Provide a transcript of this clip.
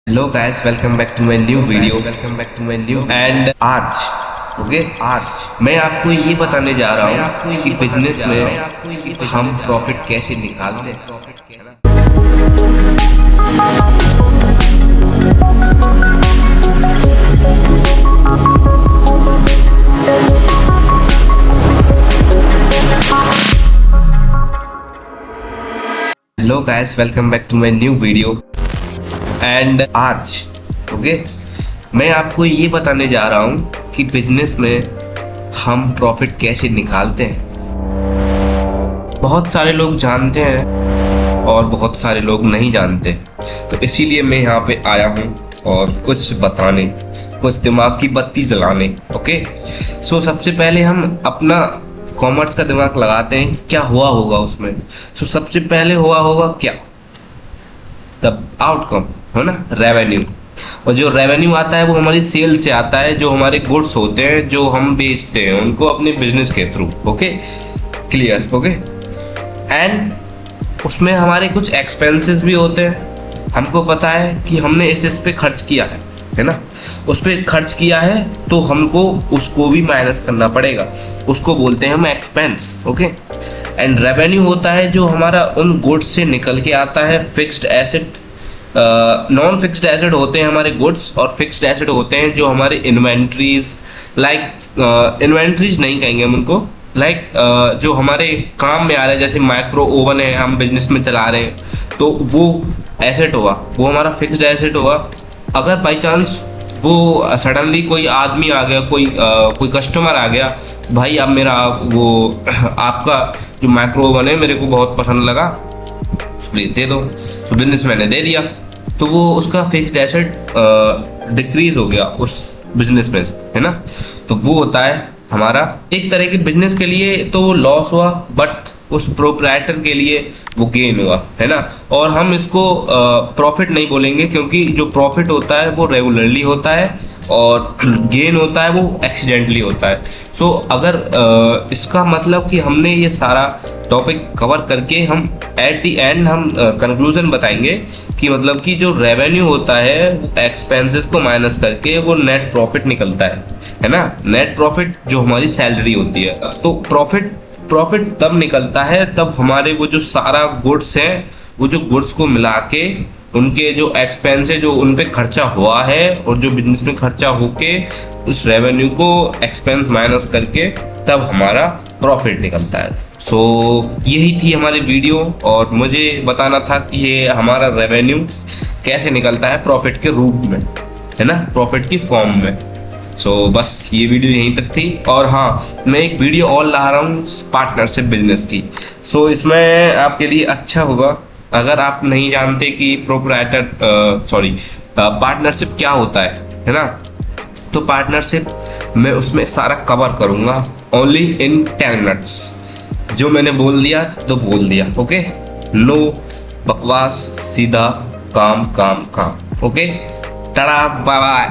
Hello guys, welcome back to my new video and आज मैं आपको ये बताने जा रहा हूँ कि बिजनेस में हम प्रॉफिट कैसे निकालते हैं। Hello guys, welcome back to my new video and आज मैं आपको ये बताने जा रहा हूँ कि बिजनेस में हम प्रॉफिट कैसे निकालते हैं। बहुत सारे लोग जानते हैं और बहुत सारे लोग नहीं जानते, तो इसीलिए मैं यहाँ पे आया हूँ और कुछ बताने, कुछ दिमाग की बत्ती जलाने। सो सबसे पहले हम अपना कॉमर्स का दिमाग लगाते हैं कि क्या हुआ होगा उसमें। सो सबसे पहले हुआ होगा क्या, तब आउटकम है ना, रेवेन्यू। और जो रेवेन्यू आता है वो हमारी सेल से आता है, जो हमारे गुड्स होते हैं जो हम बेचते हैं उनको अपने बिजनेस के थ्रू। क्लियर? एंड उसमें हमारे कुछ एक्सपेंसेस भी होते हैं। हमको पता है कि हमने इस पे खर्च किया है ना, उस पर खर्च किया है तो हमको उसको भी माइनस करना पड़ेगा, उसको बोलते हैं हम एक्सपेंस। एंड रेवेन्यू होता है जो हमारा उन गुड्स से निकल के आता है। Fixed asset, non fixed asset होते हैं हमारे गुड्स, और फिक्स्ड एसेट होते हैं जो हमारे इन्वेंट्रीज, इन्वेंट्रीज नहीं कहेंगे हम उनको, जो हमारे काम में आ रहे हैं, जैसे माइक्रो ओवन है हम बिजनेस में चला रहे हैं, तो वो एसेट होगा, वो हमारा फिक्स्ड एसेट होगा। अगर बाई चांस वो सडनली कोई आदमी आ गया, कोई कस्टमर आ गया, भाई अब मेरा वो आपका जो माइक्रो ओवन है मेरे को बहुत पसंद लगा, प्लीज़ दे दो। तो बिजनेस मैंने दे दिया, तो वो उसका फिक्स्ड एसेट डिक्रीज हो गया उस बिजनेस में से, है ना। तो वो होता है हमारा एक तरह के बिजनेस के लिए तो लॉस हुआ, बट उस प्रोप्राइटर के लिए वो गेन हुआ, है ना। और हम इसको प्रॉफिट नहीं बोलेंगे, क्योंकि जो प्रॉफिट होता है वो रेगुलरली होता है और गेन होता है वो एक्सीडेंटली होता है। सो अगर इसका मतलब कि हमने ये सारा टॉपिक कवर करके हम एट द एंड हम कंक्लूजन बताएंगे कि मतलब कि जो रेवेन्यू होता है एक्सपेंसेस को माइनस करके वो नेट प्रॉफिट निकलता है ना। नेट प्रॉफिट जो हमारी सैलरी होती है, तो प्रॉफिट तब निकलता है तब हमारे वो जो सारा गुड्स हैं, वो जो गुड्स को मिला के उनके जो एक्सपेंस है, जो उन पे खर्चा हुआ है और जो बिजनेस में खर्चा होके उस रेवेन्यू को एक्सपेंस माइनस करके तब हमारा प्रॉफिट निकलता है। सो यही थी हमारी वीडियो, और मुझे बताना था कि ये हमारा रेवेन्यू कैसे निकलता है प्रॉफिट के रूप में, है ना, प्रॉफिट की फॉर्म में। सो बस ये वीडियो यहीं तक थी। और हाँ, मैं एक वीडियो और ला रहा हूँ पार्टनरशिप बिजनेस की। सो इसमें आपके लिए अच्छा होगा अगर आप नहीं जानते कि पार्टनरशिप क्या होता है ना। तो पार्टनरशिप मैं उसमें सारा कवर करूँगा ओनली इन 10 मिनट्स। जो मैंने बोल दिया तो बोल दिया। नो बकवास, सीधा काम काम काम। टाटा, बाय बाय।